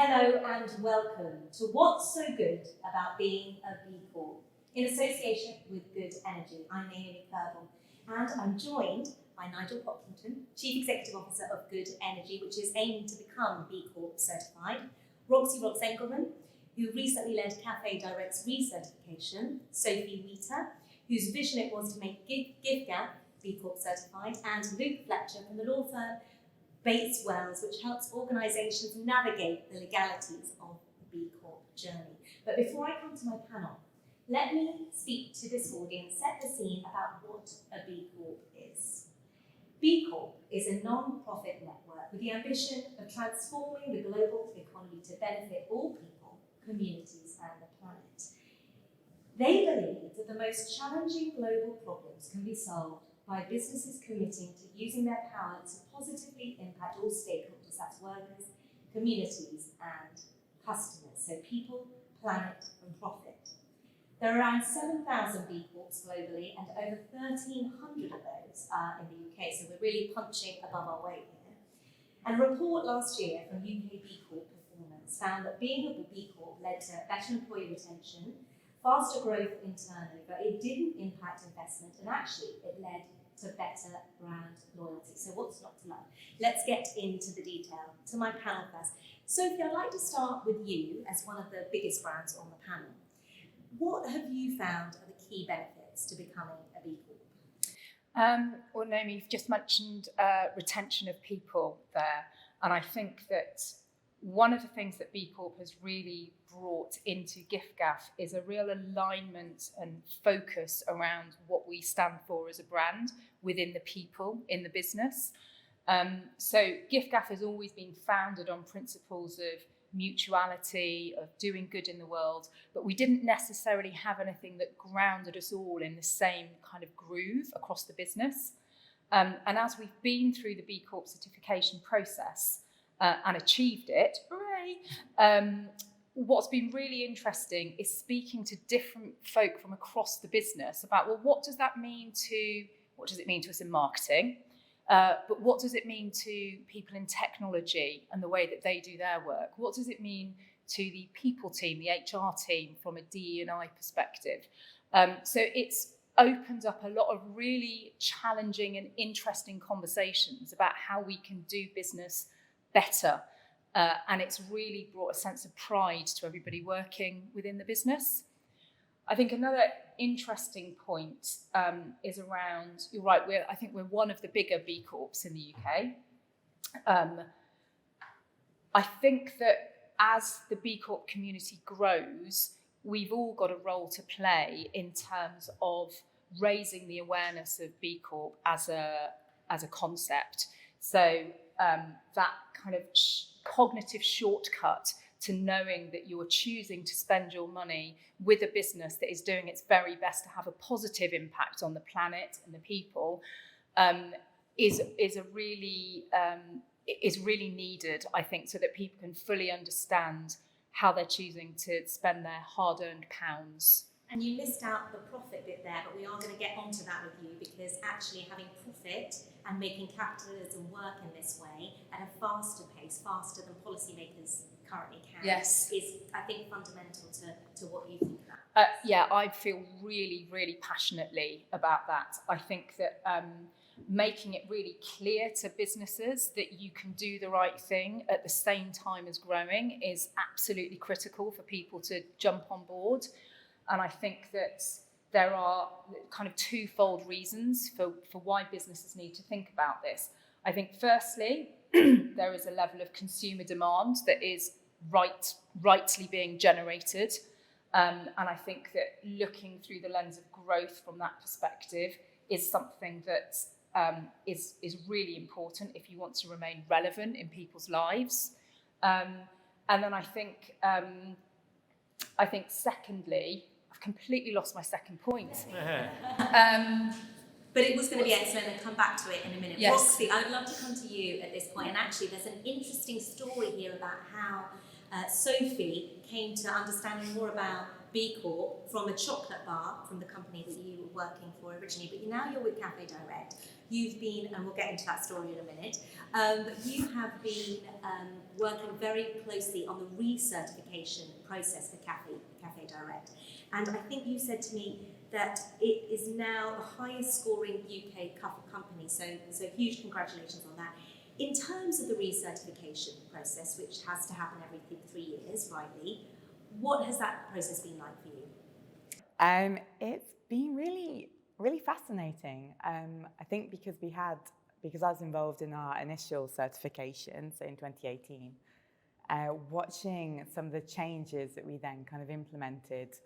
Hello and welcome to What's So Good About Being a B Corp in association with Good Energy. I'm Naomi Kerbel and I'm joined by Nigel Pocklington, Chief Executive Officer of Good Energy, which is aiming to become B Corp certified, Rocks-Engelman, who recently led Cafédirect's recertification, Sophie, whose vision it was to make GiffGaff B Corp certified, and Luke Fletcher from the law firm Bates Wells, which helps organisations navigate the legalities of the B Corp journey. But before I come to my panel, let me speak to this audience, set the scene about what a B Corp is. B Corp is a non-profit network with the ambition of transforming the global economy to benefit all people, communities and the planet. They believe that the most challenging global problems can be solved by businesses committing to using their power to positively impact all stakeholders, that's workers, communities and customers, so people, planet and profit. There are around 7,000 B Corps globally and over 1,300 of those are in the UK, so we're really punching above our weight here. And a report last year from UK B Corp performance found that being a B Corp led to better employee retention, faster growth in turnover, it didn't impact investment, and actually it led to better brand loyalty. So what's not to love? Let's get into the detail. To my panel first. Sophie, I'd like to start with you as one of the biggest brands on the panel. What have you found are the key benefits to becoming a B Corp? Well, Naomi, you've just mentioned retention of people there, and I think that one of the things that B Corp has really brought into GiffGaff is a real alignment and focus around what we stand for as a brand within the people in the business. So GiffGaff has always been founded on principles of mutuality, of doing good in the world, but we didn't necessarily have anything that grounded us all in the same kind of groove across the business. And as we've been through the B Corp certification process, and achieved it, hooray! What's been really interesting is speaking to different folk from across the business about, well, what does it mean to us in marketing? But what does it mean to people in technology and the way that they do their work? What does it mean to the people team, the HR team from a DE&I perspective? So it's opened up a lot of really challenging and interesting conversations about how we can do business better, and it's really brought a sense of pride to everybody working within the business. I think another interesting point is around, you're right, I think we're one of the bigger B Corps in the UK. I think that as the B Corp community grows, we've all got a role to play in terms of raising the awareness of B Corp as a concept. So that kind of cognitive shortcut to knowing that you're choosing to spend your money with a business that is doing its very best to have a positive impact on the planet and the people is really needed, I think, so that people can fully understand how they're choosing to spend their hard-earned pounds. And you list out the profit bit there, but we are going to get onto that with you, because actually having profit and making capitalism work in this way at a faster pace, faster than policymakers currently can, yes, is, I think, fundamental to what you think about. Yeah, I feel really, really passionately about that. I think that making it really clear to businesses that you can do the right thing at the same time as growing is absolutely critical for people to jump on board. And I think that there are kind of twofold reasons for why businesses need to think about this. I think firstly, there is a level of consumer demand that is rightly being generated. And I think that looking through the lens of growth from that perspective is something that is really important if you want to remain relevant in people's lives. And then I think secondly, I've completely lost my second point. But it was going to be excellent, and come back to it in a minute. Yes. Roxy, I would love to come to you at this point. And actually, there's an interesting story here about how Sophie came to understanding more about B Corp from a chocolate bar from the company that you were working for originally, but now you're with Cafédirect. You've been, and we'll get into that story in a minute, but you have been working very closely on the recertification process for Cafédirect. And I think you said to me that it is now the highest scoring UK company, so huge congratulations on that. In terms of the recertification process, which has to happen every 3 years, rightly, what has that process been like for you? It's been really, really fascinating. I think because I was involved in our initial certification, so in 2018, watching some of the changes that we then kind of implemented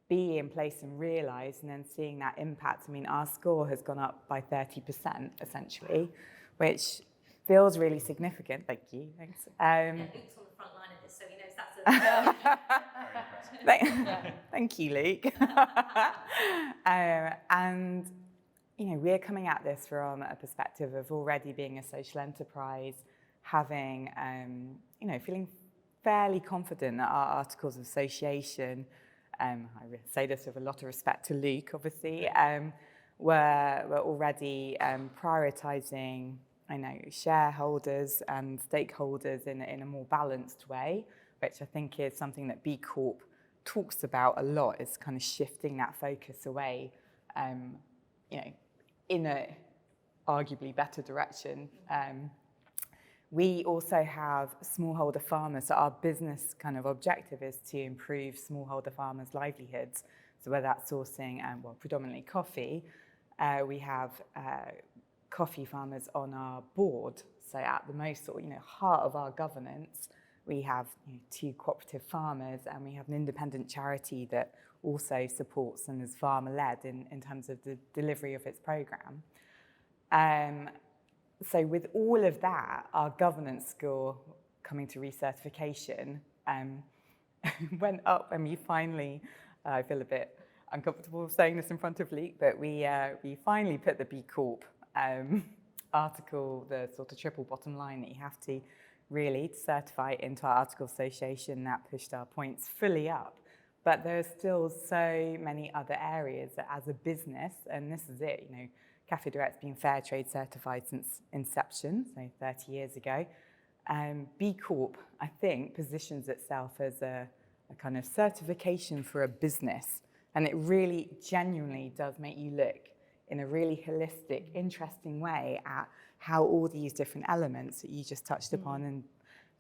be in place and realised, and then seeing that impact. I mean, our score has gone up by 30%, essentially, which feels really significant. Thank you. Thanks. Luke's on the front line of this, so he knows that's Thank you, Luke. And we're coming at this from a perspective of already being a social enterprise, having feeling fairly confident that our articles of association, I say this with a lot of respect to Luke, obviously, we're already prioritising, shareholders and stakeholders in a more balanced way, which I think is something that B Corp talks about a lot, is kind of shifting that focus away, in a arguably better direction. We also have smallholder farmers, so our business kind of objective is to improve smallholder farmers' livelihoods. So whether that's sourcing, predominantly coffee, we have coffee farmers on our board. So at the most heart of our governance, we have 2 cooperative farmers, and we have an independent charity that also supports and is farmer-led in terms of the delivery of its programme. So with all of that, our governance score coming to recertification went up, and we finally, I feel a bit uncomfortable saying this in front of Luke, but we finally put the B Corp article, the sort of triple bottom line that you have to really certify into our article association. That pushed our points fully up. But there are still so many other areas that as a business, and this is it, Cafédirect's been fair trade certified since inception, so 30 years ago. B Corp, I think, positions itself as a kind of certification for a business. And it really genuinely does make you look in a really holistic, interesting way at how all these different elements that you just touched upon, and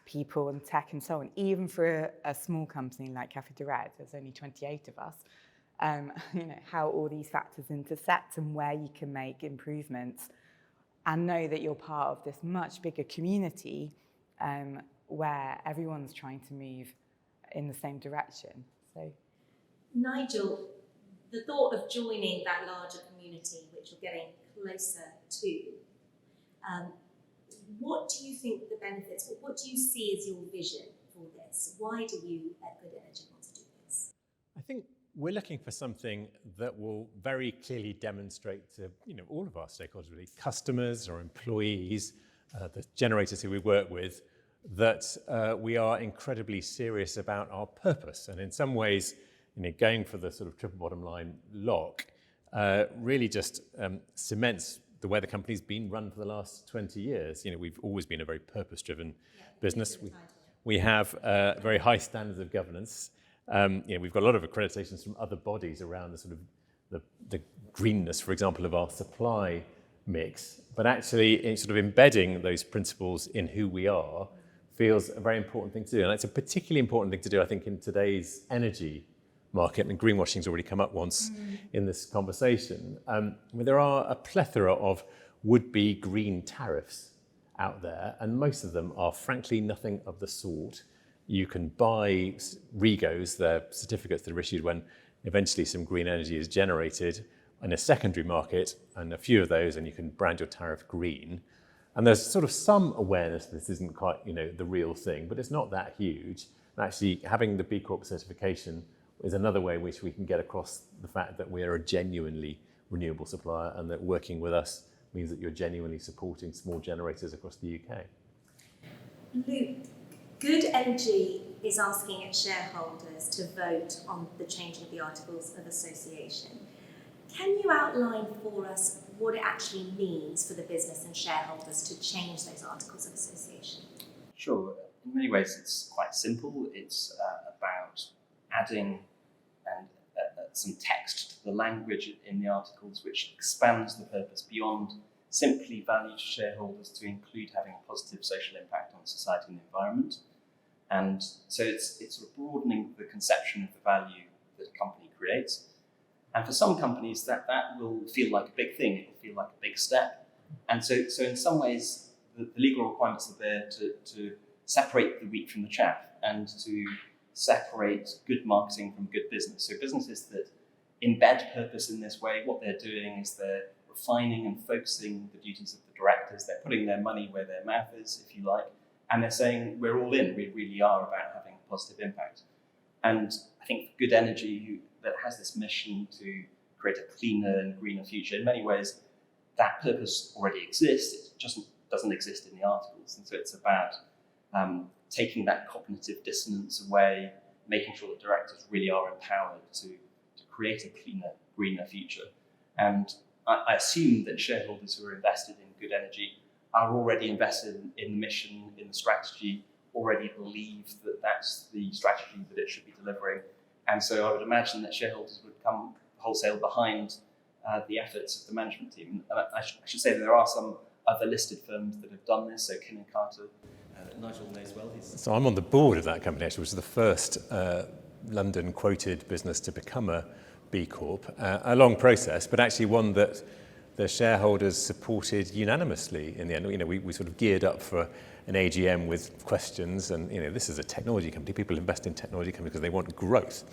people and tech and so on, even for a small company like Cafédirect, there's only 28 of us, how all these factors intersect and where you can make improvements, and know that you're part of this much bigger community where everyone's trying to move in the same direction. So, Nigel, the thought of joining that larger community, which you're getting closer to, what do you think the benefits, what do you see as your vision for this? Why do you at Good Energy want to do this? I think we're looking for something that will very clearly demonstrate to all of our stakeholders, really, customers or employees, the generators who we work with, that we are incredibly serious about our purpose. And in some ways, going for the sort of triple bottom line lock really just cements the way the company's been run for the last 20 years. We've always been a very purpose-driven business. We have very high standards of governance. We've got a lot of accreditations from other bodies around the sort of the greenness, for example, of our supply mix. But actually, sort of embedding those principles in who we are feels a very important thing to do. And it's a particularly important thing to do, I think, in today's energy market, and greenwashing's already come up once in this conversation. There are a plethora of would-be green tariffs out there, and most of them are frankly nothing of the sort. You can buy REGOs, they're certificates that are issued when eventually some green energy is generated in a secondary market, and a few of those, and you can brand your tariff green. And there's sort of some awareness that this isn't quite, the real thing, but it's not that huge. And actually, having the B Corp certification is another way in which we can get across the fact that we are a genuinely renewable supplier, and that working with us means that you're genuinely supporting small generators across the UK. Luke, Good Energy is asking its shareholders to vote on the changing of the Articles of Association. Can you outline for us what it actually means for the business and shareholders to change those Articles of Association? Sure. In many ways, it's quite simple. It's about adding some text to the language in the articles, which expands the purpose beyond simply value to shareholders to include having a positive social impact on society and the environment. And so it's sort of broadening the conception of the value that a company creates. And for some companies, that will feel like a big thing. It will feel like a big step. And so in some ways, the legal requirements are there to separate the wheat from the chaff and to separate good marketing from good business. So businesses that embed purpose in this way, what they're doing is they're refining and focusing the duties of the directors. They're putting their money where their mouth is, if you like, and they're saying, we're all in. We really are about having a positive impact. And I think Good Energy, that has this mission to create a cleaner and greener future, in many ways, that purpose already exists. It just doesn't exist in the articles. And so it's about taking that cognitive dissonance away, making sure that directors really are empowered to create a cleaner, greener future. And I assume that shareholders who are invested in Good Energy are already invested in the mission, in the strategy, already believe that that's the strategy that it should be delivering. And so I would imagine that shareholders would come wholesale behind the efforts of the management team. And I should say that there are some other listed firms that have done this. So Kin & Carter, Nigel knows well. So I'm on the board of that company, actually, which is the first London quoted business to become a B Corp. A long process, but actually one that the shareholders supported unanimously in the end. You know, we sort of geared up for an AGM with questions, and you know, this is a technology company. People invest in technology companies because they want growth.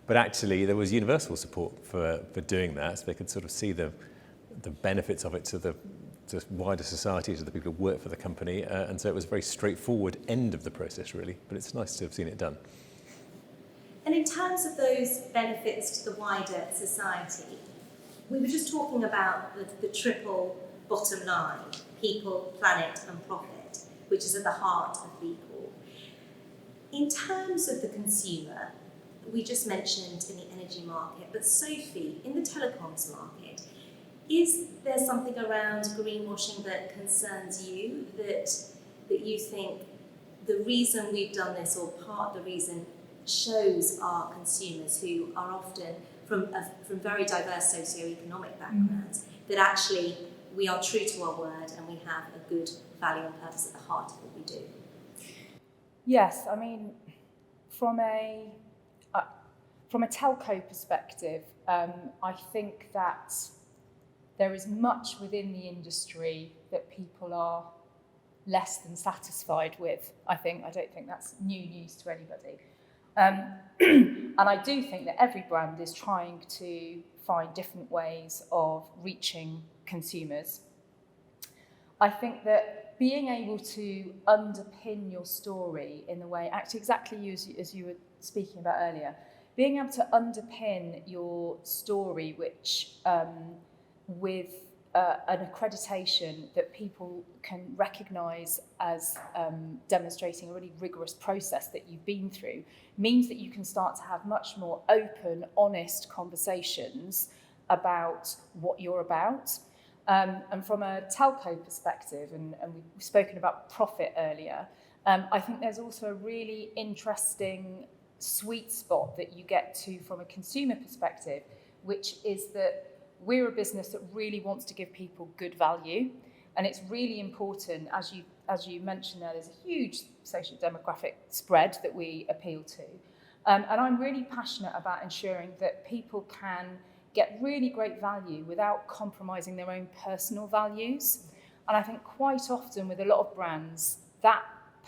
But actually, there was universal support for doing that, so they could sort of see the benefits of it to the wider society, to the people who work for the company, and so it was a very straightforward end of the process, really. But it's nice to have seen it done. And in terms of those benefits to the wider society, we were just talking about the triple bottom line, people, planet and profit, which is at the heart of B Corp. In terms of the consumer, we just mentioned in the energy market, but Sophie, in the telecoms market, is there something around greenwashing that concerns you, that you think the reason we've done this, or part of the reason, shows our consumers, who are often from very diverse socio-economic backgrounds, that actually we are true to our word and we have a good value and purpose at the heart of what we do? Yes, I mean, from a telco perspective, I think that there is much within the industry that people are less than satisfied with. I don't think that's new news to anybody. And I do think that every brand is trying to find different ways of reaching consumers. I think that being able to underpin your story in the way, actually exactly as you were speaking about earlier, being able to underpin your story, which with an accreditation that people can recognise as demonstrating a really rigorous process that you've been through, means that you can start to have much more open, honest conversations about what you're about. And from a telco perspective, and we've spoken about profit earlier, I think there's also a really interesting sweet spot that you get to from a consumer perspective, which is that we're a business that really wants to give people good value, and it's really important, as you mentioned there's a huge social demographic spread that we appeal to, and I'm really passionate about ensuring that people can get really great value without compromising their own personal values. And I think quite often with a lot of brands, that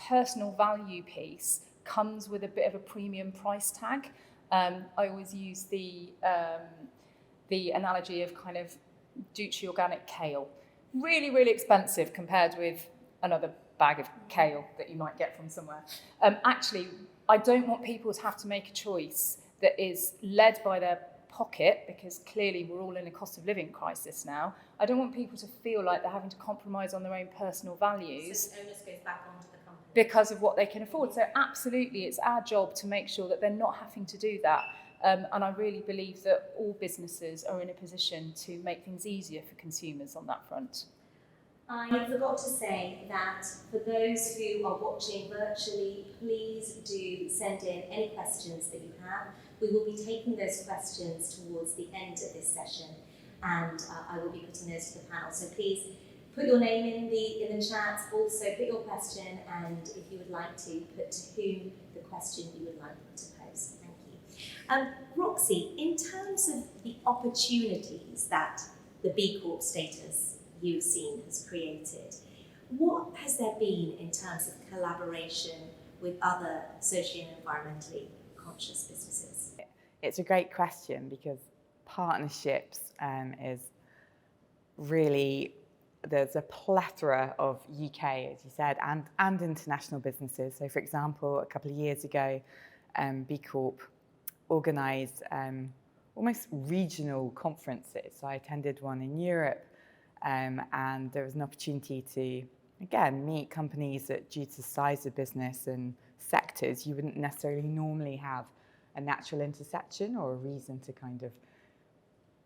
personal value piece comes with a bit of a premium price tag. I always use the analogy of kind of Duchy organic kale. Really, really expensive compared with another bag of kale that you might get from somewhere. Actually, I don't want people to have to make a choice that is led by their pocket, because clearly we're all in a cost of living crisis now. I don't want people to feel like they're having to compromise on their own personal values. So the onus goes back onto the company. because of what they can afford. So absolutely, it's our job to make sure that they're not having to do that. And I really believe that all businesses are in a position to make things easier for consumers on that front. I forgot to say that for those who are watching virtually, please do send in any questions that you have. We will be taking those questions towards the end of this session, and I will be putting those to the panel. So please put your name in the chat, also put your question, and if you would like to, put to whom the question you would like them to pose. Thank you. Roxy, in terms of the opportunities that the B Corp status you've seen has created, what has there been in terms of collaboration with other socially and environmentally conscious businesses? It's a great question because partnerships is really, there's a plethora of UK, as you said, and international businesses. So for example, a couple of years ago, B Corp organised almost regional conferences. So I attended one in Europe, and there was an opportunity to, again, meet companies that, due to the size of business and sectors, you wouldn't necessarily normally have a natural intersection or a reason to kind of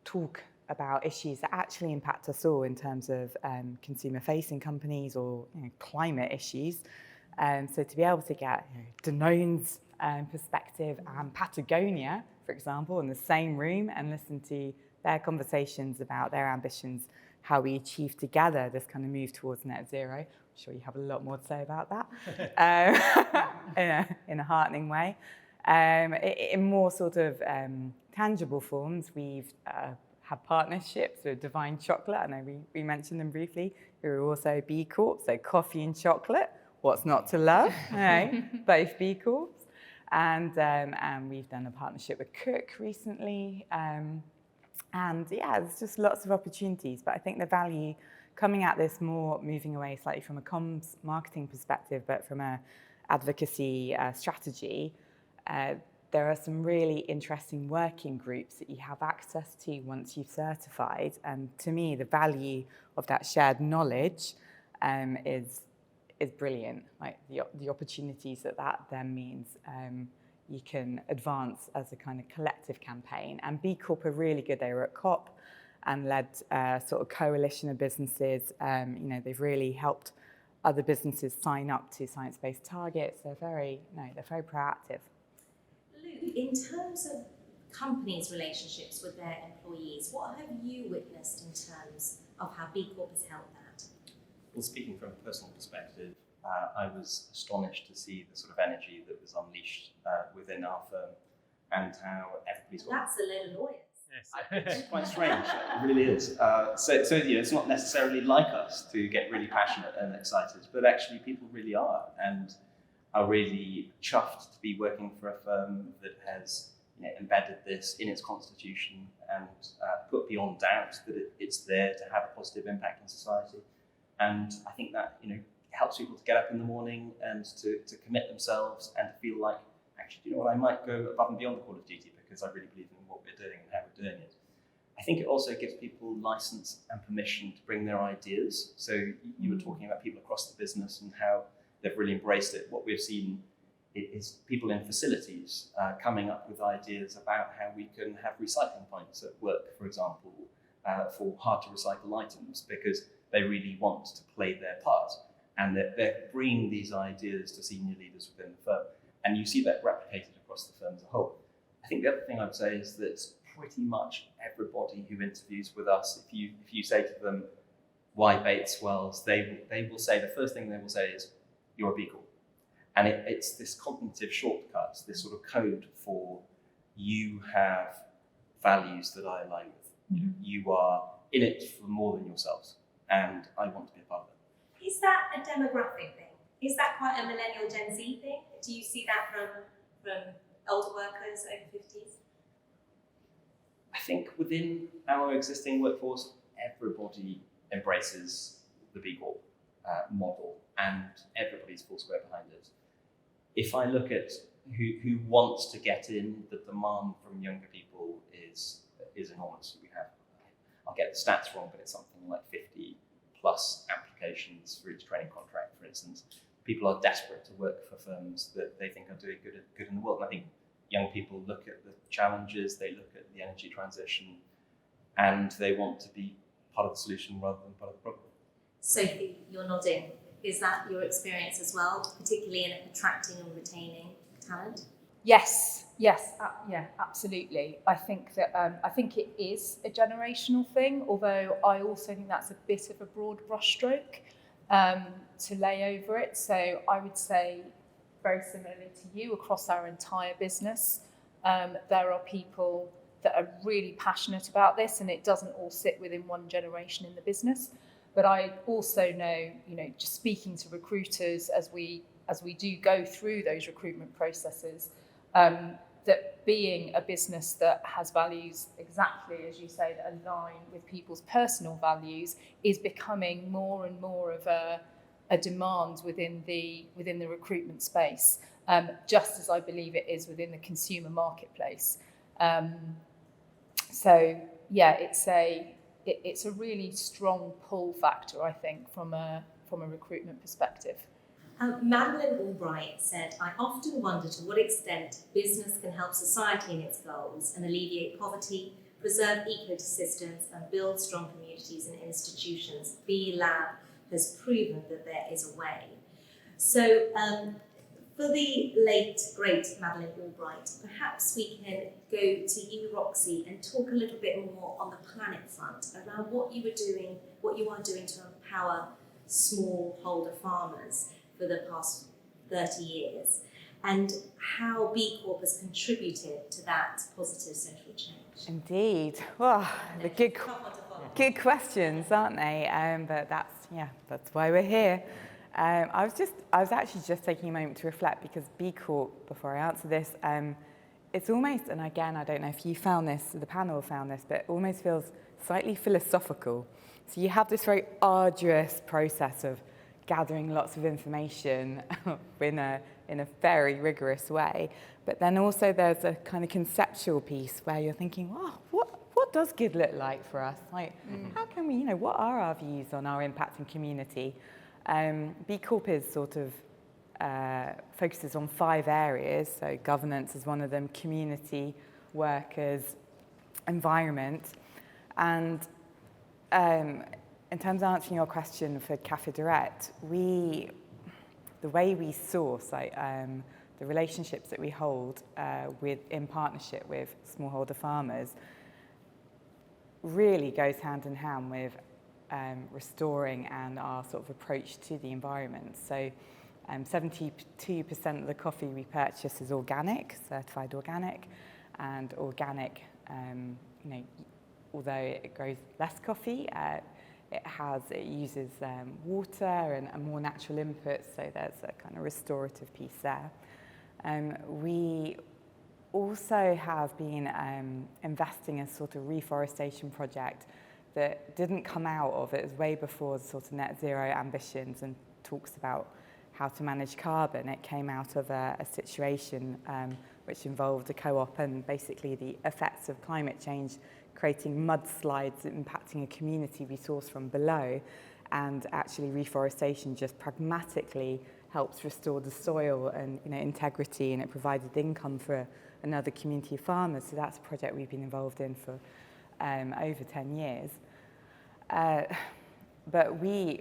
talk about issues that actually impact us all in terms of consumer-facing companies or climate issues. So to be able to get Danone's perspective and Patagonia, for example, in the same room and listen to their conversations about their ambitions, how we achieve together this kind of move towards net zero. I'm sure you have a lot more to say about that in a heartening way. In more sort of tangible forms, we've had partnerships with Divine Chocolate. I know we mentioned them briefly, who are also B Corp, so coffee and chocolate. What's not to love? Both B Corps. And we've done a partnership with Cook recently. And yeah, there's just lots of opportunities. But I think the value coming at this more, moving away slightly from a comms marketing perspective, but from a advocacy strategy, there are some really interesting working groups that you have access to once you've certified. And to me, the value of that shared knowledge is brilliant. Like the opportunities that then means you can advance as a kind of collective campaign. And B Corp are really good. They were at COP and led a sort of coalition of businesses. They've really helped other businesses sign up to science-based targets. They're very proactive. Luke, in terms of companies' relationships with their employees, what have you witnessed in terms of how B Corp has helped that? Well, speaking from a personal perspective, I was astonished to see the sort of energy that was unleashed within our firm and how everybody's... That's a load of lawyers. Yes. It's quite strange, it really is. So it's not necessarily like us to get really passionate and excited, but actually people really are, and are really chuffed to be working for a firm that has embedded this in its constitution and put beyond doubt that it's there to have a positive impact on society. And I think that helps people to get up in the morning and to commit themselves and to feel like, actually, I might go above and beyond the call of duty because I really believe in what we're doing and how we're doing it. I think it also gives people license and permission to bring their ideas. So you were talking about people across the business and how they've really embraced it. What we've seen is people in facilities coming up with ideas about how we can have recycling points at work, for example, for hard to recycle items, because they really want to play their part. And they're bringing these ideas to senior leaders within the firm. And you see that replicated across the firm as a whole. I think the other thing I would say is that pretty much everybody who interviews with us, if you say to them, why Bates Wells, they will say, the first thing they will say is, you're a B Corp. And it's this cognitive shortcut, this sort of code for you have values that I align with. You are in it for more than yourselves, and I want to be a part of it. Is that a demographic thing? Is that quite a millennial Gen Z thing? Do you see that from older workers over 50s? I think within our existing workforce, everybody embraces the B Corp model, and everybody's full square behind it. If I look at who wants to get in, the demand from younger people is enormous. I'll get the stats wrong, but it's something like 50 plus applications for each training contract, for instance. people are desperate to work for firms that they think are doing good in the world. And I think young people look at the challenges, they look at the energy transition, and they want to be part of the solution rather than part of the problem. Sophie, you're nodding. Is that your experience as well, particularly in attracting and retaining talent? Yes, yeah, absolutely. I think that I think it is a generational thing, although I also think that's a bit of a broad brushstroke to lay over it. So I would say, very similarly to you, across our entire business, there are people that are really passionate about this, and it doesn't all sit within one generation in the business. But I also know, just speaking to recruiters as we do go through those recruitment processes, that being a business that has values exactly as you say that align with people's personal values is becoming more and more of a demand within the recruitment space, just as I believe it is within the consumer marketplace. So yeah, it's a really strong pull factor, I think, from a recruitment perspective. Madeline Albright said, I often wonder to what extent business can help society in its goals and alleviate poverty, preserve ecosystems and build strong communities and institutions. B Lab has proven that there is a way. So for the late, great Madeline Albright, perhaps we can go to you, Roxy, and talk a little bit more on the planet front around what you are doing to empower smallholder farmers for the past 30 years, and how B Corp has contributed to that positive social change. Indeed. Well, the good questions, aren't they? But that's why we're here. I was actually just taking a moment to reflect, because B Corp, before I answer this, it's almost, and again, I don't know if you found this, the panel found this, but it almost feels slightly philosophical. So you have this very arduous process of gathering lots of information in a very rigorous way, but then also there's a kind of conceptual piece where you're thinking, wow, what does good look like for us? Like, how can we, what are our views on our impact and community? B Corp is sort of focuses on 5 areas. So governance is one of them, community, workers, environment, and in terms of answering your question for Cafédirect, the way we source, the relationships that we hold in partnership with smallholder farmers really goes hand in hand with restoring and our sort of approach to the environment. So 72% of the coffee we purchase is organic, certified organic, and organic, although it grows less coffee, it uses water and more natural inputs, so there's a kind of restorative piece there. We also have been investing in a sort of reforestation project that didn't come out of it. It was way before the sort of net zero ambitions and talks about how to manage carbon. It came out of a situation which involved a co-op and basically the effects of climate change creating mudslides impacting a community we source from below, and actually reforestation just pragmatically helps restore the soil and integrity, and it provided income for another community of farmers. So that's a project we've been involved in for over 10 years. But we're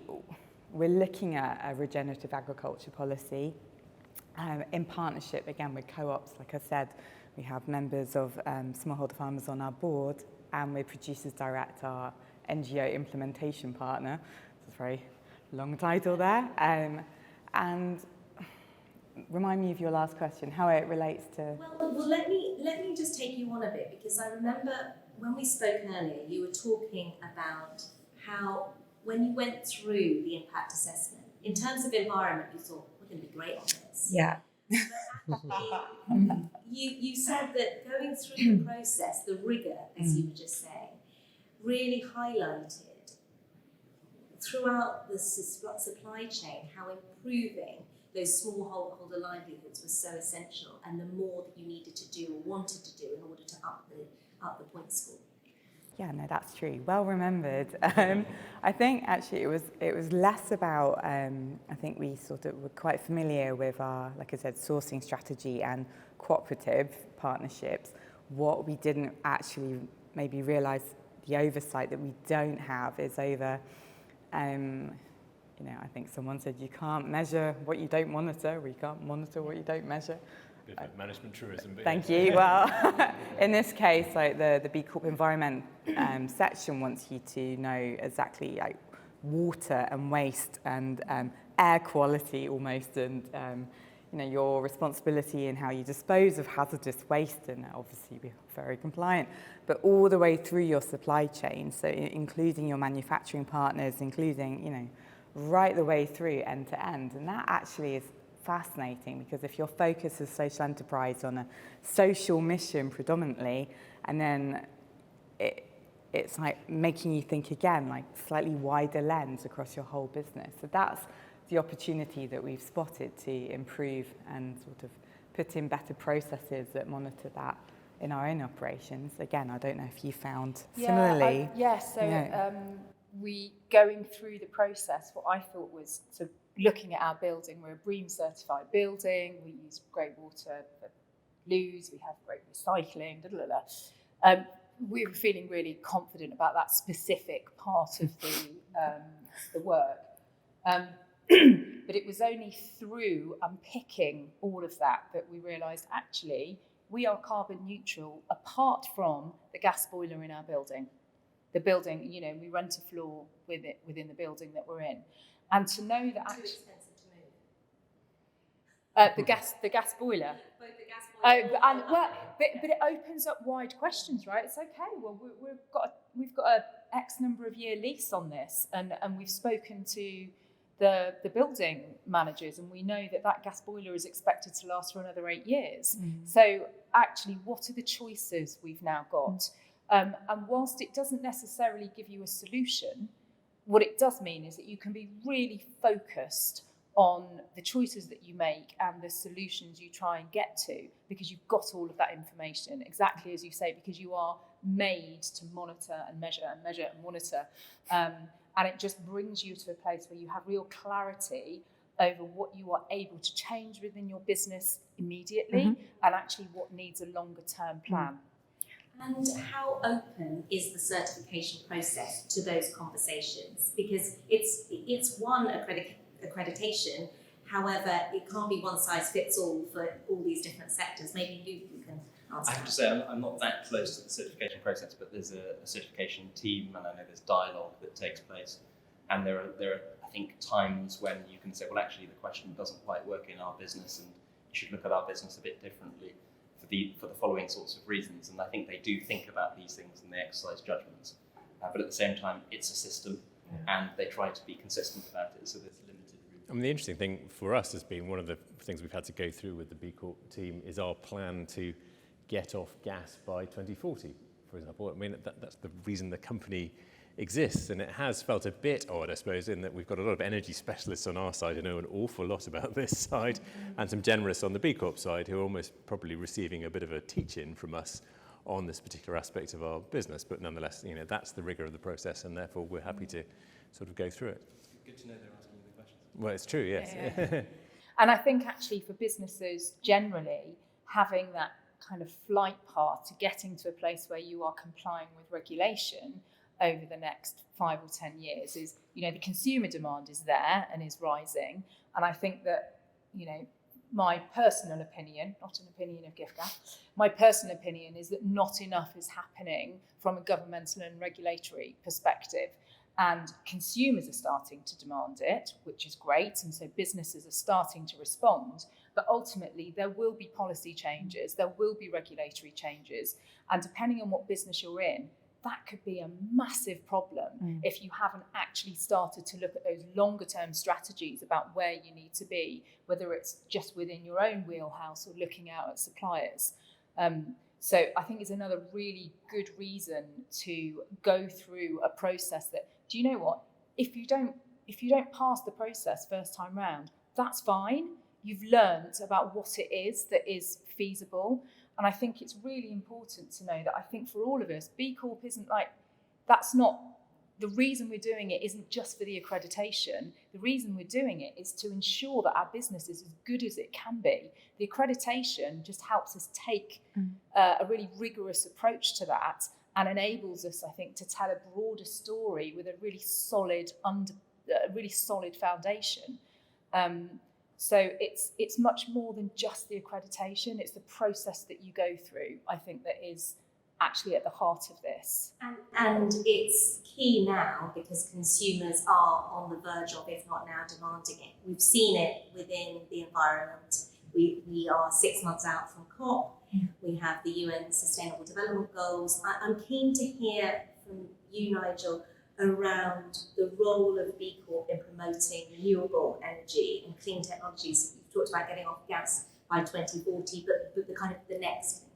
looking at a regenerative agriculture policy in partnership again with co-ops. Like I said, we have members of smallholder farmers on our board, and we're Producers Direct, our NGO implementation partner. It's a very long title there. And remind me of your last question, how it relates to... Well, let me just take you on a bit, because I remember when we spoke earlier, you were talking about how, when you went through the impact assessment, in terms of environment, you thought, we're going to be great on this. Yeah. But actually, you said that going through the process, the rigour, as you were just saying, really highlighted throughout the supply chain how improving those smallholder livelihoods was so essential, and the more that you needed to do or wanted to do in order to up the point score. Yeah, no, that's true. Well remembered. I think actually it was less about. I think we sort of were quite familiar with our, like I said, sourcing strategy and cooperative partnerships. What we didn't actually maybe realise the oversight that we don't have is over. I think someone said you can't measure what you don't monitor, or you can't monitor what you don't measure. Bit of management truism. But Thank you. Well, in this case, like the B Corp environment section wants you to know exactly like water and waste and air quality almost, and your responsibility in how you dispose of hazardous waste, and obviously we're very compliant, but all the way through your supply chain, so including your manufacturing partners, including right the way through end to end, and that actually is fascinating, because if your focus is social enterprise on a social mission predominantly, and then it's like making you think again, like slightly wider lens across your whole business. So that's the opportunity that we've spotted to improve and sort of put in better processes that monitor that in our own operations. Again, I don't know if you found similarly. We going through the process, what I thought was sort of looking at our building. We're a BREEAM certified building. We use great water for loos. We have great recycling. We were feeling really confident about that specific part of the work. But it was only through unpicking all of that we realised actually we are carbon neutral apart from the gas boiler in our building. The building, we rent a floor with it within the building that we're in. And to know that actually... Too expensive to move. The gas boiler. Both the gas boiler But it opens up wide questions, right? It's okay. Well, we've got a X number of year lease on this, and we've spoken to the building managers, and we know that gas boiler is expected to last for another 8 years. So actually, what are the choices we've now got? And whilst it doesn't necessarily give you a solution, what it does mean is that you can be really focused on the choices that you make and the solutions you try and get to, because you've got all of that information, exactly as you say, because you are made to monitor and measure and measure and monitor. And it just brings you to a place where you have real clarity over what you are able to change within your business immediately, and actually what needs a longer term plan. And how open is the certification process to those conversations? Because it's one accreditation, however, it can't be one size fits all for all these different sectors. Maybe you can answer. I have to say, I'm not that close to the certification process, but there's a certification team, and I know there's dialogue that takes place. And there are, I think, times when you can say, well, actually, the question doesn't quite work in our business, and you should look at our business a bit differently for the following sorts of reasons. And I think they do think about these things and they exercise judgments. But at the same time, it's a system, and they try to be consistent about it, so there's limited room. I mean, the interesting thing for us has been one of the things we've had to go through with the B Corp team is our plan to get off gas by 2040, for example. I mean, that's the reason the company exists, and it has felt a bit odd, I suppose, in that we've got a lot of energy specialists on our side who know an awful lot about this side, and some generalists on the B Corp side who are almost probably receiving a bit of a teach-in from us on this particular aspect of our business. But nonetheless, that's the rigour of the process, and therefore we're happy to sort of go through it. Good to know they're asking you the questions. Well, it's true, yes. Yeah. And I think actually for businesses generally, having that kind of flight path to getting to a place where you are complying with regulation over the next 5 or 10 years is, the consumer demand is there and is rising. And I think that, my personal opinion, not an opinion of GiffGaff, my personal opinion is that not enough is happening from a governmental and regulatory perspective. And consumers are starting to demand it, which is great. And so businesses are starting to respond. But ultimately, there will be policy changes, there will be regulatory changes. And depending on what business you're in, that could be a massive problem if you haven't actually started to look at those longer term strategies about where you need to be, whether it's just within your own wheelhouse or looking out at suppliers. So I think it's another really good reason to go through a process that, do you know what? If you don't pass the process first time round, that's fine. You've learned about what it is that is feasible. And I think it's really important to know that I think for all of us, B Corp isn't like that's not the reason we're doing it. Isn't just for the accreditation. The reason we're doing it is to ensure that our business is as good as it can be. The accreditation just helps us take a really rigorous approach to that, and enables us, I think, to tell a broader story with a really solid foundation. So it's much more than just the accreditation. It's the process that you go through, I think, that is actually at the heart of this. And it's key now because consumers are on the verge of, if not now, demanding it. We've seen it within the environment. We are 6 months out from COP. We have the UN Sustainable Development Goals. I'm keen to hear from you, Nigel, around the role of B Corp in promoting renewable energy and clean technologies. You've talked about getting off gas by 2040, but the kind of the next thing.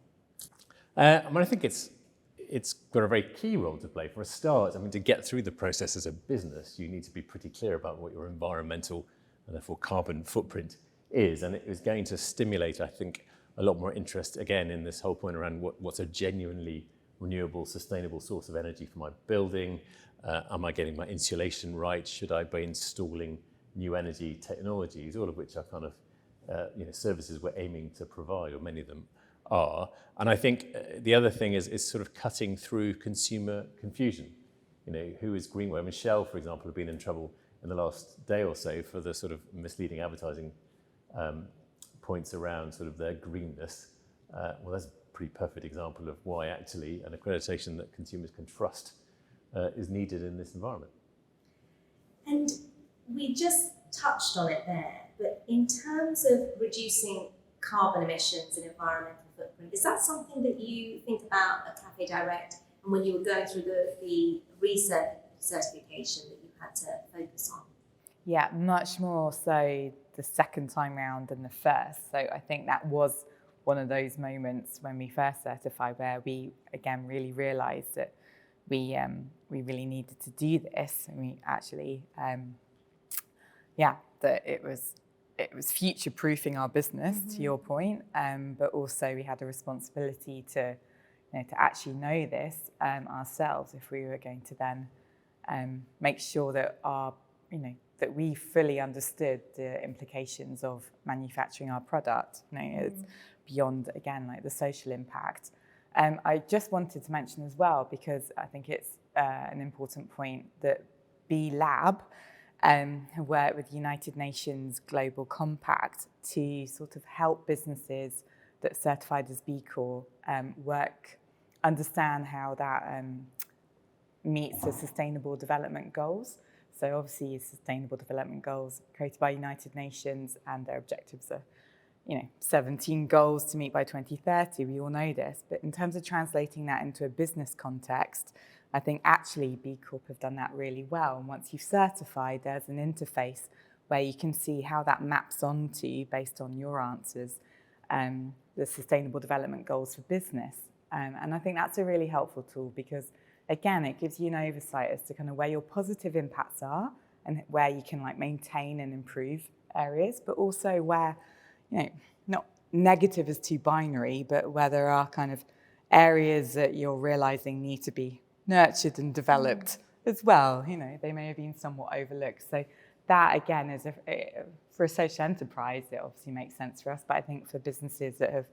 I think it's got a very key role to play. For a start, to get through the process as a business, you need to be pretty clear about what your environmental and therefore carbon footprint is. And it is going to stimulate, I think, a lot more interest, again, in this whole point around what's a genuinely renewable, sustainable source of energy for my building. Am I getting my insulation right? Should I be installing new energy technologies, all of which are kind of services we're aiming to provide, or many of them are. And I think the other thing is sort of cutting through consumer confusion. Who is greenware? Shell, for example, have been in trouble in the last day or so for the sort of misleading advertising points around sort of their greenness. Well, that's a pretty perfect example of why actually an accreditation that consumers can trust is needed in this environment. And we just touched on it there, but in terms of reducing carbon emissions and environmental footprint, is that something that you think about at Cafédirect, and when you were going through the research certification that you had to focus on? Yeah, much more so the second time round than the first. So I think that was one of those moments when we first certified where we, again, really realised that we really needed to do this. And we actually, that it was future-proofing our business, to your point, but also we had a responsibility to actually know this ourselves if we were going to then make sure that that we fully understood the implications of manufacturing our product. It's beyond, again, like the social impact. I just wanted to mention as well, because I think it's an important point, that B Lab worked with United Nations Global Compact to sort of help businesses that are certified as B Corp understand how that meets the Sustainable Development Goals. So obviously Sustainable Development Goals created by United Nations, and their objectives are 17 goals to meet by 2030. We all know this. But in terms of translating that into a business context, I think actually B Corp have done that really well. And once you've certified, there's an interface where you can see how that maps onto, based on your answers, the Sustainable Development Goals for business. And I think that's a really helpful tool because, again, it gives you an oversight as to kind of where your positive impacts are and where you can maintain and improve areas, but also where, not negative is too binary, but where there are kind of areas that you're realizing need to be nurtured and developed as well. They may have been somewhat overlooked. So that, again, is for a social enterprise, it obviously makes sense for us. But I think for businesses that have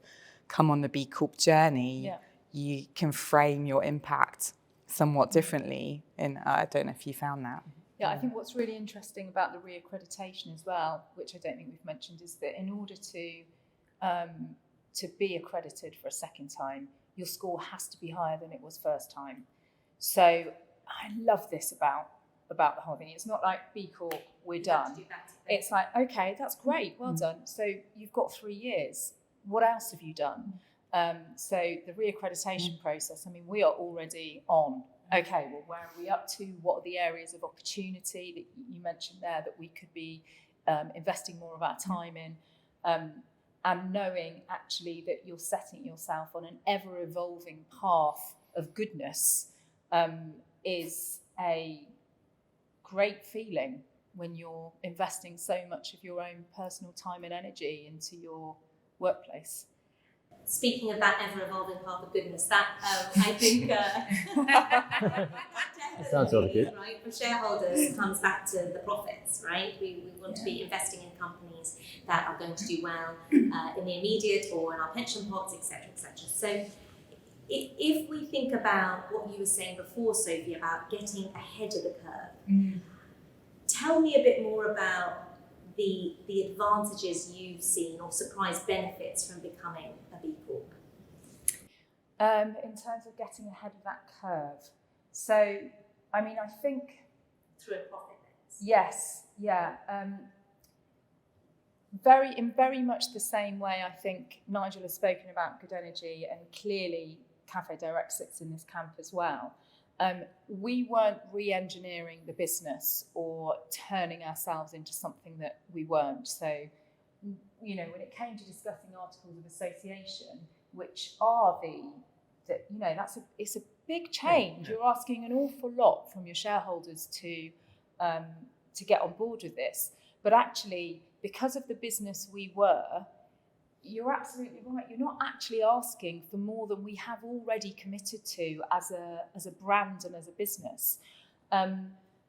come on the B Corp journey, you can frame your impact somewhat differently. And I don't know if you found that. Yeah, I think what's really interesting about the reaccreditation as well, which I don't think we've mentioned, is that in order to be accredited for a second time, your score has to be higher than it was first time. So I love this about the whole thing. It's not like B Corp, we're done. It's like, okay, that's great, well done. So you've got 3 years. What else have you done? So the reaccreditation process, we are already on. Okay, well, where are we up to? What are the areas of opportunity that you mentioned there that we could be investing more of our time in? And knowing actually that you're setting yourself on an ever-evolving path of goodness is a great feeling when you're investing so much of your own personal time and energy into your workplace. speaking of that ever-evolving path of goodness, that I think that sounds sort of good. right, for shareholders comes back to the profits, right? We want to be investing in companies that are going to do well in the immediate or in our pension pots, etc., etc. So if we think about what you were saying before, Sophie, about getting ahead of the curve, tell me a bit more about the advantages you've seen or surprise benefits from becoming a B Corp. In terms of getting ahead of that curve, so I mean, I think Through a profit lens. yes, yeah. In very much the same way, I think Nigel has spoken about good energy, and clearly Cafédirect sits in this camp as well. We weren't re-engineering the business or turning ourselves into something that we weren't. So, you know, when it came to discussing articles of association, which are it's a big change. You're asking an awful lot from your shareholders to get on board with this. But actually, because of the business we were, you're absolutely right. You're not actually asking for more than we have already committed to as a brand and as a business.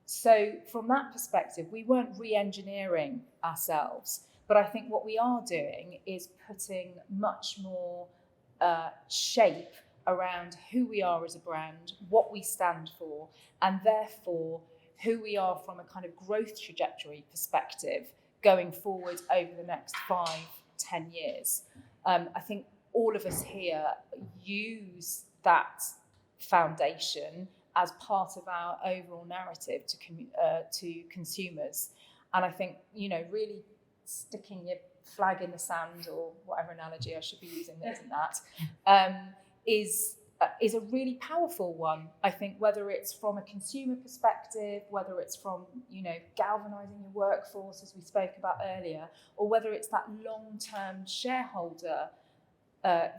So from that perspective, we weren't re-engineering ourselves. But I think what we are doing is putting much more shape around who we are as a brand, what we stand for, and therefore who we are from a kind of growth trajectory perspective going forward over the next 5-10 years. I think all of us here use that foundation as part of our overall narrative to consumers. And I think, you know, really sticking your flag in the sand, or whatever analogy I should be using that isn't that, is a really powerful one. I think whether it's from a consumer perspective, whether it's from, you know, galvanising your workforce, as we spoke about earlier, or whether it's that long-term shareholder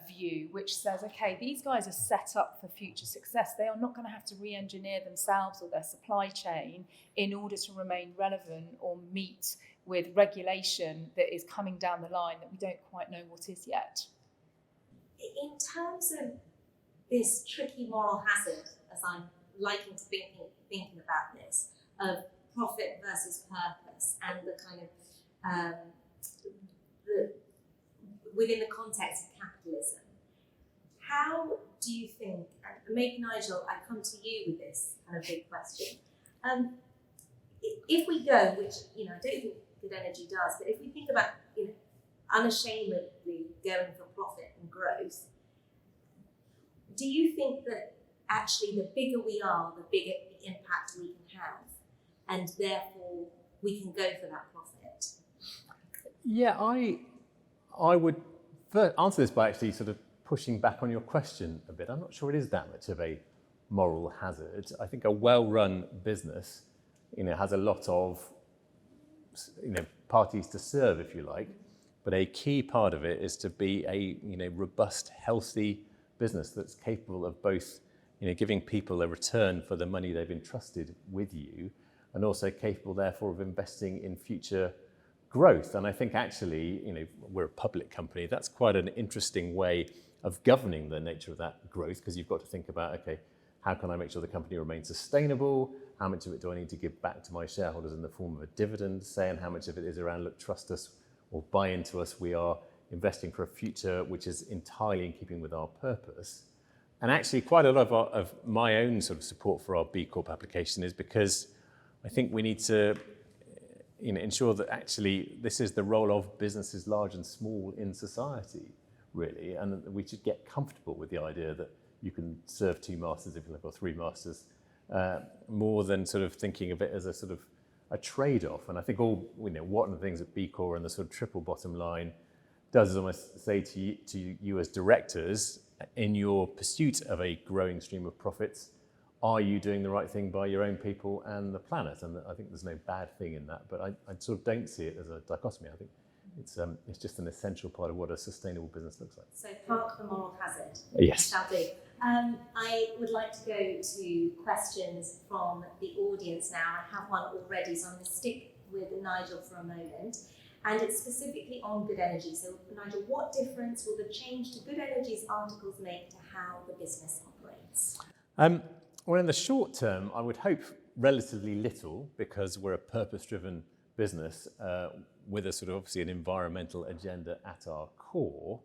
view, which says, okay, these guys are set up for future success. They are not going to have to re-engineer themselves or their supply chain in order to remain relevant or meet with regulation that is coming down the line that we don't quite know what is yet. In terms of this tricky moral hazard, as I'm liking to thinking about this, of profit versus purpose, and the kind of within the context of capitalism, how do you think, and maybe Nigel, I come to you with this kind of big question, if we go, which, you know, I don't think good energy does, but if we think about, you know, unashamedly going for profit and growth, do you think that actually the bigger we are, the bigger impact we can have, and therefore we can go for that profit? Yeah, I would first answer this by actually sort of pushing back on your question a bit. I'm not sure it is that much of a moral hazard. I think a well-run business, you know, has a lot of, you know, parties to serve, if you like, but a key part of it is to be a, you know, robust, healthy business that's capable of both, you know, giving people a return for the money they've entrusted with you, and also capable, therefore, of investing in future growth. And I think actually, you know, we're a public company. That's quite an interesting way of governing the nature of that growth, because you've got to think about, okay, how can I make sure the company remains sustainable? How much of it do I need to give back to my shareholders in the form of a dividend, say, and how much of it is around, look, trust us or buy into us. We are investing for a future which is entirely in keeping with our purpose. And actually quite a lot of my own sort of support for our B Corp application is because I think we need to, you know, ensure that actually this is the role of businesses large and small in society, really, and we should get comfortable with the idea that you can serve two masters, if you like, or three masters, more than sort of thinking of it as a sort of a trade-off. And I think all, you know, one of the things that B Corp and the sort of triple bottom line does is almost say to you as directors, in your pursuit of a growing stream of profits, are you doing the right thing by your own people and the planet? And I think there's no bad thing in that, but I sort of don't see it as a dichotomy. I think it's just an essential part of what a sustainable business looks like. So park the moral hazard. Yes. Shall do. I would like to go to questions from the audience now. I have one already, so I'm going to stick with Nigel for a moment. and it's specifically on good energy. So Nigel, what difference will the change to good energy's articles make to how the business operates? Well, in the short term, I would hope relatively little, because we're a purpose-driven business with a sort of obviously an environmental agenda at our core.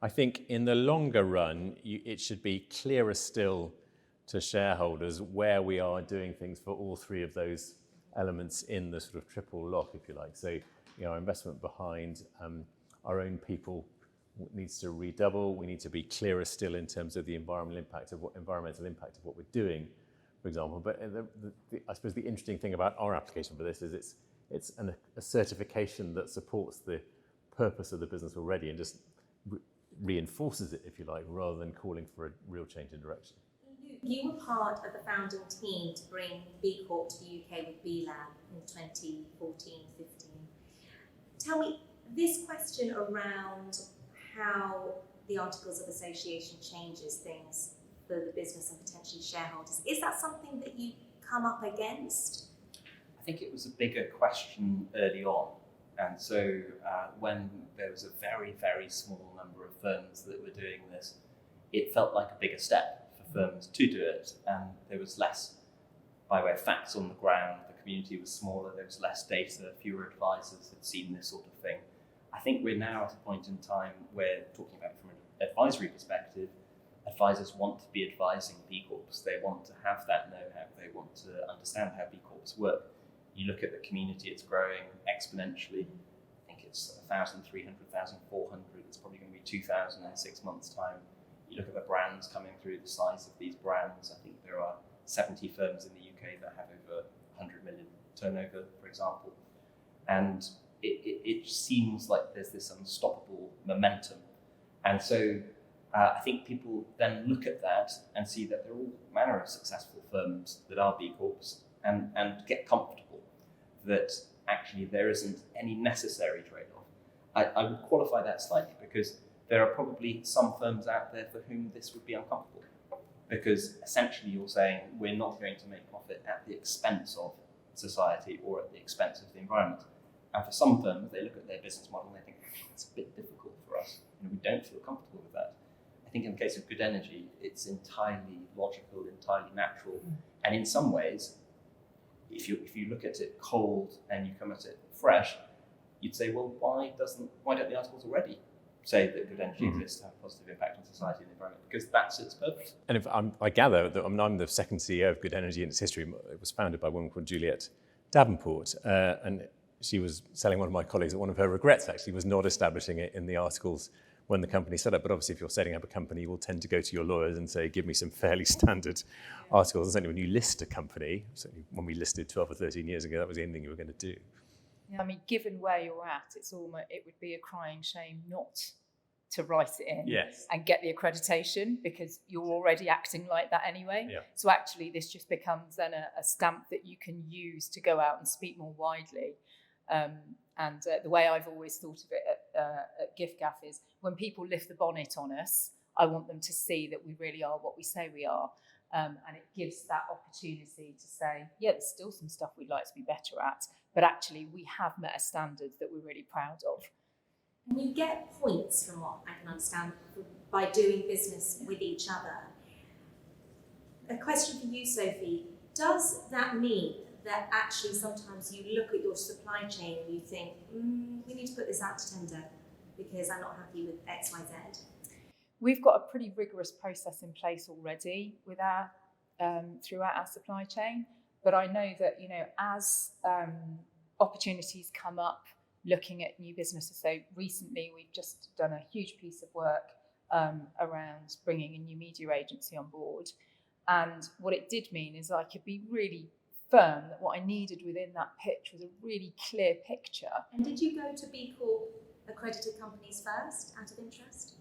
I think in the longer run, it should be clearer still to shareholders where we are doing things for all three of those elements in the sort of triple lock, if you like. So, our investment behind our own people needs to redouble. We need to be clearer still in terms of the environmental impact of what we're doing, for example. But I suppose the interesting thing about our application for this is it's a certification that supports the purpose of the business already and just reinforces it, if you like, rather than calling for a real change in direction. You were part of the founding team to bring B Corp to the UK with B Lab in 2014-15. Tell me, this question around how the Articles of Association changes things for the business and potentially shareholders, is that something that you come up against? I think it was a bigger question early on. And so when there was a very, very small number of firms that were doing this, it felt like a bigger step for firms to do it. And there was less, by way of facts on the ground, the community was smaller, there was less data, fewer advisors had seen this sort of thing. I think we're now at a point in time where, talking about it from an advisory perspective, advisors want to be advising B Corps. They want to have that know-how. They want to understand how B Corps work. You look at the community, it's growing exponentially. I think it's 1,300, 1,400. It's probably going to be 2,000 in 6 months' time. You look at the brands coming through, the size of these brands. I think there are 70 firms in the UK that have over 100 million turnover, for example. And it seems like there's this unstoppable momentum. And so I think people then look at that and see that there are all manner of successful firms that are B Corps and get comfortable that actually there isn't any necessary trade-off. I would qualify that slightly, because there are probably some firms out there for whom this would be uncomfortable, because essentially you're saying we're not going to make profit at the expense of society or at the expense of the environment. And for some firms, they look at their business model and they think, it's a bit difficult for us. We don't feel comfortable with that. I think in the case of good energy, it's entirely logical, entirely natural. And in some ways, if you look at it cold and you come at it fresh, you'd say, well, why don't the articles already say that good energy exists to have a positive impact on society and the environment? Because that's its purpose. And if I gather that I'm the second CEO of Good Energy in its history. It was founded by a woman called Juliet Davenport, and she was telling one of my colleagues that one of her regrets actually was not establishing it in the articles when the company set up. But obviously, if you're setting up a company, you will tend to go to your lawyers and say, give me some fairly standard articles. And certainly when you list a company, certainly when we listed 12 or 13 years ago, that was the only thing you were going to do. Yeah, I mean, given where you're at, it would be a crying shame not to write it in and get the accreditation, because you're already acting like that anyway. Yeah. So actually, this just becomes then a stamp that you can use to go out and speak more widely. And the way I've always thought of it at GiffGaff is, when people lift the bonnet on us, I want them to see that we really are what we say we are. And it gives that opportunity to say, yeah, there's still some stuff we'd like to be better at, but actually we have met a standard that we're really proud of. And you get points, from what I can understand, by doing business with each other. A question for you, Sophie. Does that mean that actually sometimes you look at your supply chain and you think, we need to put this out to tender because I'm not happy with X, Y, Z? We've got a pretty rigorous process in place already with our throughout our supply chain. But I know that, as opportunities come up, looking at new businesses. So recently we've just done a huge piece of work around bringing a new media agency on board. And what it did mean is I could be really firm that what I needed within that pitch was a really clear picture. And did you go to B Corp accredited companies first, out of interest?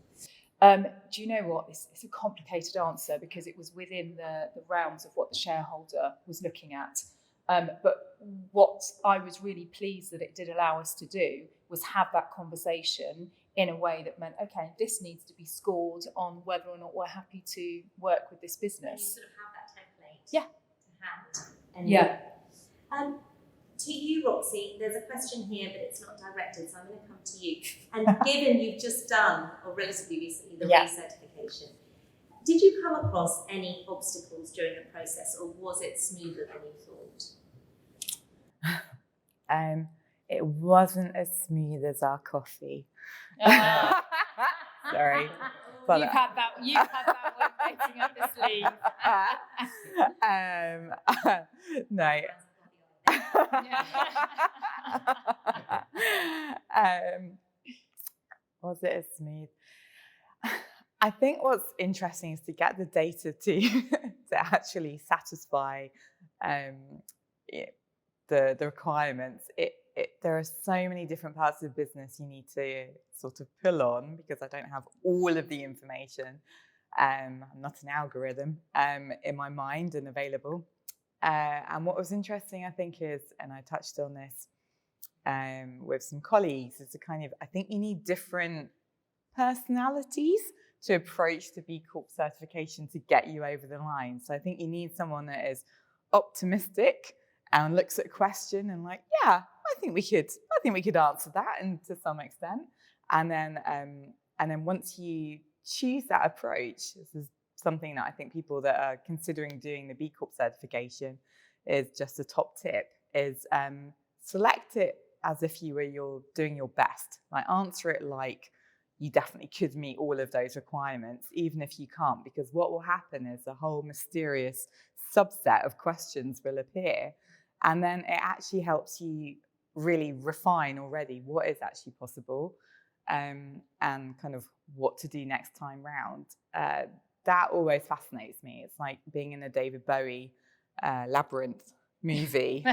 Do you know what? It's a complicated answer, because it was within the realms of what the shareholder was looking at. But what I was really pleased that it did allow us to do was have that conversation in a way that meant, okay, this needs to be scored on whether or not we're happy to work with this business. And you sort of have that template to hand. And yeah. To you, Roxy, there's a question here, but it's not directed, so I'm going to come to you. And given you've just done, or relatively recently, the recertification, did you come across any obstacles during the process, or was it smoother than you thought? It wasn't as smooth as our coffee. Sorry. You've had that one waiting up the sleeve. No. Was it as smooth? I think what's interesting is to get the data to actually satisfy the requirements. There are so many different parts of business you need to sort of pull on, because I don't have all of the information. I'm not an algorithm in my mind and available. And what was interesting, I think, is, and I touched on this with some colleagues, is I think you need different personalities to approach the B Corp certification to get you over the line. So I think you need someone that is optimistic and looks at a question and like, yeah, I think we could answer that, and to some extent. And then once you choose that approach, this is something that I think people that are considering doing the B Corp certification, is just a top tip, is select it as if you're doing your best. Like, answer it like you definitely could meet all of those requirements, even if you can't, because what will happen is a whole mysterious subset of questions will appear. And then it actually helps you really refine already what is actually possible, and kind of what to do next time round. That always fascinates me. It's like being in a David Bowie Labyrinth movie.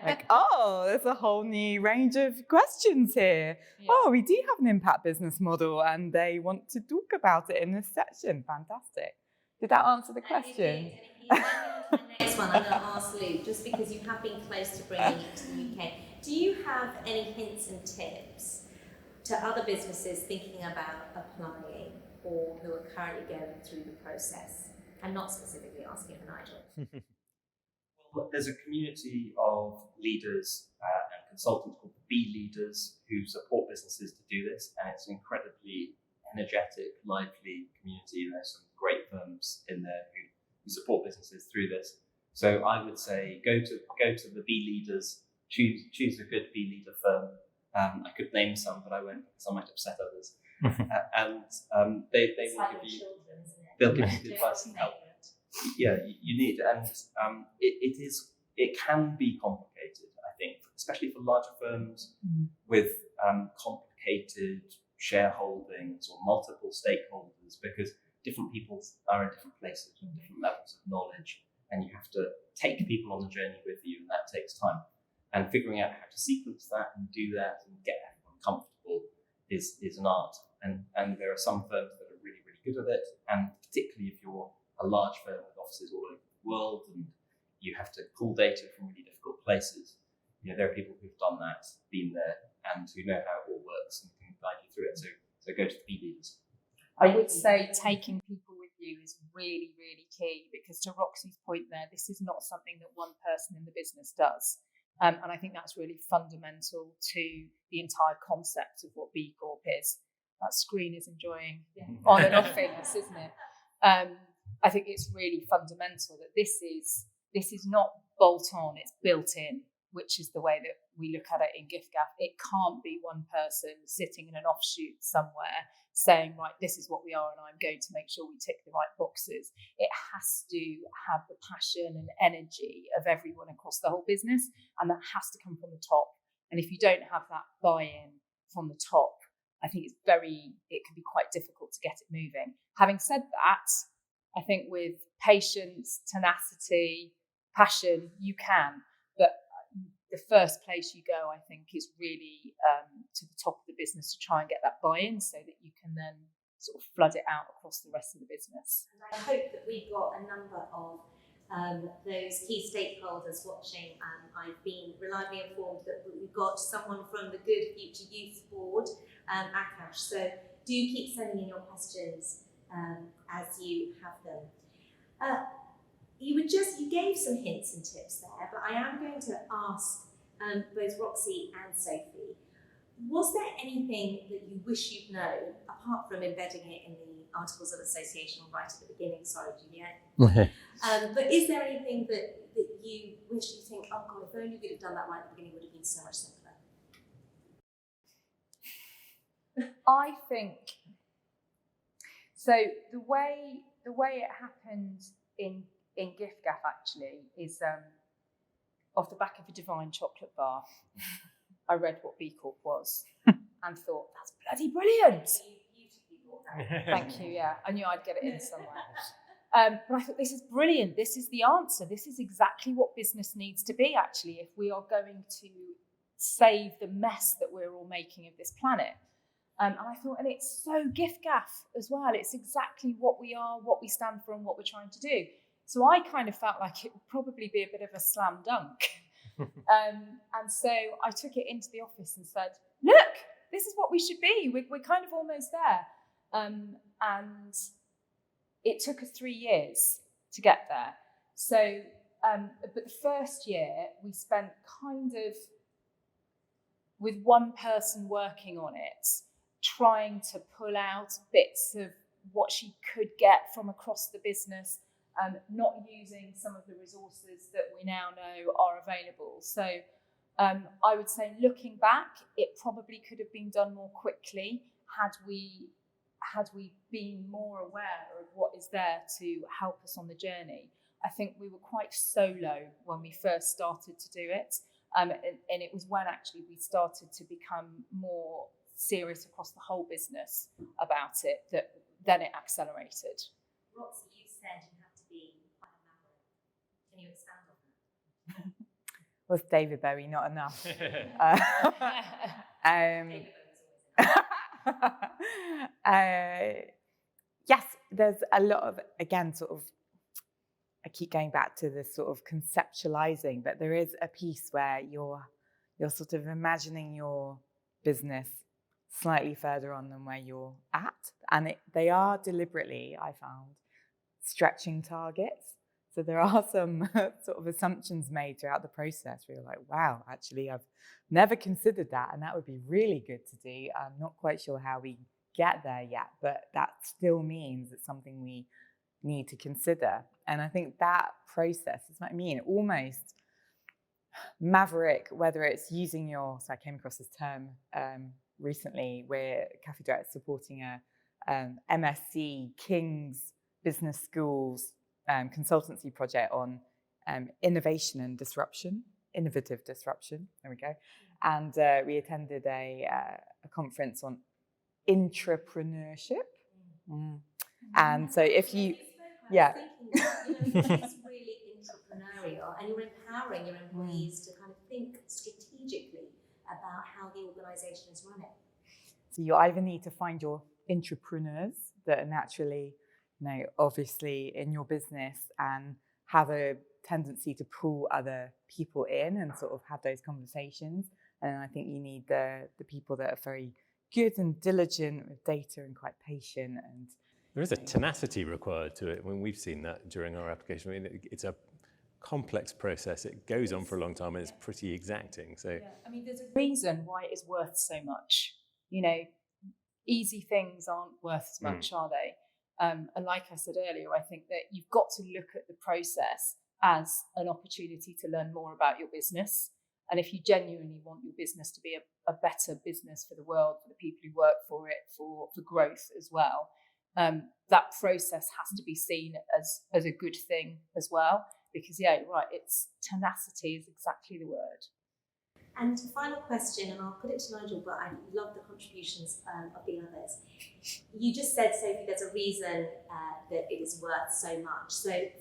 Like, oh, there's a whole new range of questions here. Yeah. Oh, we do have an impact business model, and they want to talk about it in this section. Fantastic. Did that answer the question? The next one, I'm going to ask Luke, just because you have been close to bringing it to the UK. Do you have any hints and tips to other businesses thinking about applying, or who are currently going through the process? I'm not specifically asking for Nigel. Well, there's a community of leaders and consultants called B Leaders who support businesses to do this, and it's an incredibly energetic, lively community. There's some great firms in there who support businesses through this. So I would say go to the B Leaders, choose a good B Leader firm. I could name some, but I won't, because I might upset others. And they will give you, they'll give you advice and help. Yeah, you need, and it can be complicated, I think, especially for larger firms with complicated shareholdings or multiple stakeholders, because different people are in different places with different levels of knowledge, and you have to take people on the journey with you, and that takes time. And figuring out how to sequence that and do that and get everyone comfortable is an art. And there are some firms that are really, really good at it, and particularly if you're a large firm with offices all over the world and you have to pull data from really difficult places. There are people who've done that, been there, and who know how it all works and can guide you through it. So go to the B Leaders. I would say taking people with you is really, really key, because to Roxy's point there, this is not something that one person in the business does. And I think that's really fundamental to the entire concept of what B Corp is. That screen is enjoying on and off things, isn't it? I think it's really fundamental that this is not bolt on, it's built in, which is the way that we look at it in GiffGaff. It can't be one person sitting in an offshoot somewhere saying, right, this is what we are, and I'm going to make sure we tick the right boxes. It has to have the passion and energy of everyone across the whole business, and that has to come from the top. And if you don't have that buy-in from the top, I think it can be quite difficult to get it moving. Having said that, I think with patience, tenacity, passion, you can. But the first place you go, I think, is really to the top of the business to try and get that buy-in, so that you can then sort of flood it out across the rest of the business. And I hope that we've got a number of those key stakeholders watching. I've been reliably informed that we've got someone from the Good Future Youth Board, Akash. So do keep sending in your questions as you have them. You gave some hints and tips there, but I am going to ask both Roxy and Sophie. Was there anything that you wish you'd known, apart from embedding it in the Articles of Association right at the beginning? Sorry, Juliet. But is there anything that you wish you think, oh God, if only we'd have done that right at the beginning, it would have been so much simpler? I think so. The way it happened in GiffGaff actually is off the back of a Divine chocolate bar. I read what B Corp was and thought, that's bloody brilliant. Thank you. Yeah, I knew I'd get it in somewhere. But I thought, this is brilliant. This is the answer. This is exactly what business needs to be, actually, if we are going to save the mess that we're all making of this planet. And I thought, and it's so GiffGaff as well. It's exactly what we are, what we stand for, and what we're trying to do. So I kind of felt like it would probably be a bit of a slam dunk. And so I took it into the office and said, look, this is what we should be. We're kind of almost there. And it took us 3 years to get there. So, but the first year we spent kind of with one person working on it, trying to pull out bits of what she could get from across the business, not using some of the resources that we now know are available. So I would say, looking back, it probably could have been done more quickly had we been more aware of what is there to help us on the journey. I think we were quite solo when we first started to do it, and it was when actually we started to become more serious across the whole business about it that then it accelerated. Roxy, you said you have to be quite a maverick. Can you expand on that? Was David Bowie not enough? David Bowie's always Yes, there's a lot of, again, sort of, I keep going back to this sort of conceptualizing, but there is a piece where you're sort of imagining your business slightly further on than where you're at. And they are deliberately, I found, stretching targets. So there are some sort of assumptions made throughout the process where you're like, wow, actually, I've never considered that. And that would be really good to do. I'm not quite sure how we get there yet, but that still means it's something we need to consider. And I think that process is what I mean, almost maverick, whether it's using your, so I came across this term recently, where Cafédirect is supporting a MSc King's Business School's consultancy project on innovation and disruption, innovative disruption, there we go. And we attended a conference on intrapreneurship. And so if you, yeah. It's really entrepreneurial, and you're empowering your employees to kind of think strategically about how the organisation is running. So you either need to find your entrepreneurs that are naturally, obviously in your business and have a tendency to pull other people in and sort of have those conversations. And I think you need the people that are very good and diligent with data and quite patient. And there is a tenacity required to it when we've seen that during our application. I mean, it's a complex process. It goes on for a long time and it's pretty exacting. So I mean, there's a reason why it is worth so much. Easy things aren't worth as much, are they? And like I said earlier, I think that you've got to look at the process as an opportunity to learn more about your business. And if you genuinely want your business to be a better business for the world, for the people who work for it, for growth as well, that process has to be seen as a good thing as well. Because, it's tenacity is exactly the word. And final question, and I'll put it to Nigel, but I love the contributions of the others. You just said, Sophie, there's a reason that it is worth so much. So,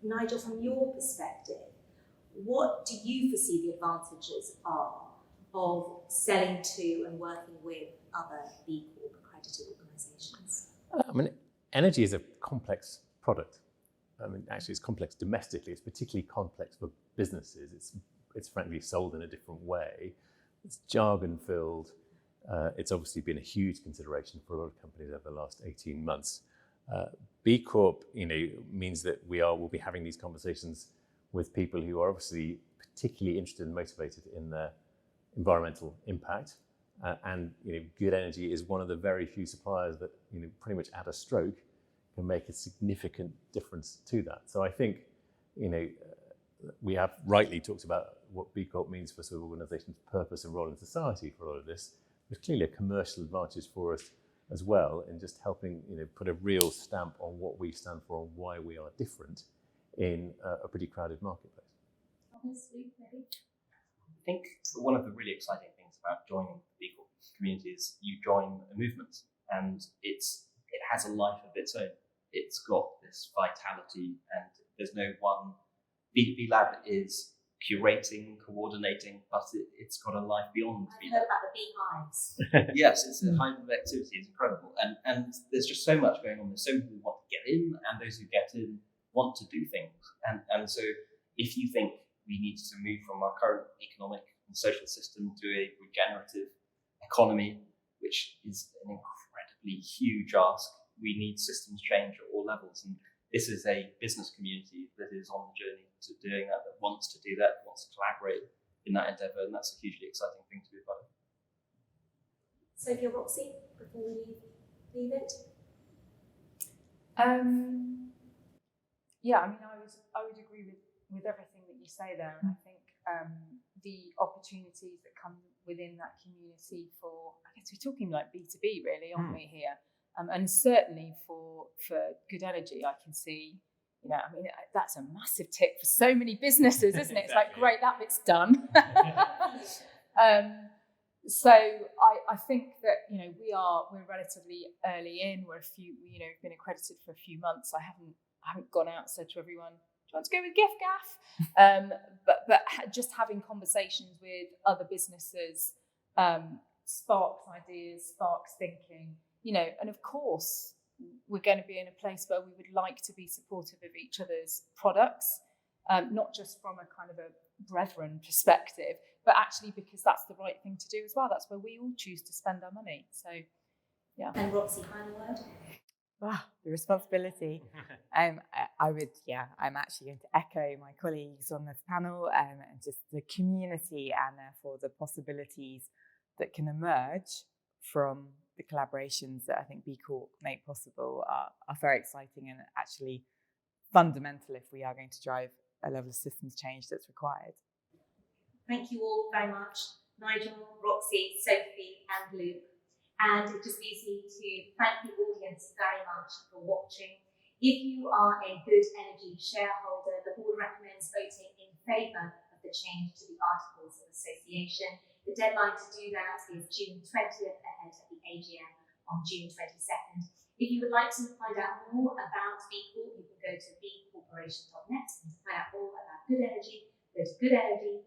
Nigel, from your perspective, what do you foresee the advantages are of selling to and working with other B Corp accredited organisations? I mean, energy is a complex product. I mean, actually, it's complex domestically. It's particularly complex for businesses. It's frankly sold in a different way. It's jargon-filled. It's obviously been a huge consideration for a lot of companies over the last 18 months. B Corp, means that we'll be having these conversations with people who are obviously particularly interested and motivated in their environmental impact. And good energy is one of the very few suppliers that pretty much at a stroke can make a significant difference to that. So I think we have rightly talked about what B Corp means for sort of organisations' purpose and role in society for all of this. There's clearly a commercial advantage for us as well in just helping put a real stamp on what we stand for and why we are different in a pretty crowded marketplace. Honestly, maybe. I think one of the really exciting things about joining the B Corp community is you join a movement, and it has a life of its own. It's got this vitality, and there's no one. B Lab is curating, coordinating, but it's got a life beyond I've B heard Lab. about the beehives. Yes, it's a hive of activity. It's incredible, and there's just so much going on. There's so many people who want to get in, and those who get in want to do things. And so, if you think we need to move from our current economic and social system to a regenerative economy, which is an incredibly huge ask, we need systems change at all levels. And this is a business community that is on the journey to doing that, that wants to do that, wants to collaborate in that endeavour, and that's a hugely exciting thing to be a part of. Sophie or Roxy, before we leave it? Yeah, I mean, I would agree with everything that you say there, and I think the opportunities that come within that community for, I guess we're talking like B2B really, aren't we here? And certainly for good energy, I can see, I mean, that's a massive tick for so many businesses, isn't it? It's like, great, that bit's done. So I think that, we're relatively early in. We're been accredited for a few months. I haven't gone out and said to everyone, do you want to go with GiffGaff? But just having conversations with other businesses sparks ideas, sparks thinking, and of course, we're going to be in a place where we would like to be supportive of each other's products, not just from a kind of a brethren perspective, but actually because that's the right thing to do as well. That's where we all choose to spend our money. So, yeah. And Roxy, final word? Wow, the responsibility. I'm actually going to echo my colleagues on this panel and just the community and therefore the possibilities that can emerge from the collaborations that I think B Corp make possible are very exciting and actually fundamental if we are going to drive a level of systems change that's required. Thank you all very much, Nigel, Roxy, Sophie and Luke. And it just leaves me to thank the audience very much for watching. If you are a Good Energy shareholder, the board recommends voting in favour of the change to the Articles of Association. The deadline to do that is June 20th ahead of the AGM on June 22nd. If you would like to find out more about B Corp, you can go to bcorporation.net, and to find out more about Good Energy, go to goodenergy.co.uk.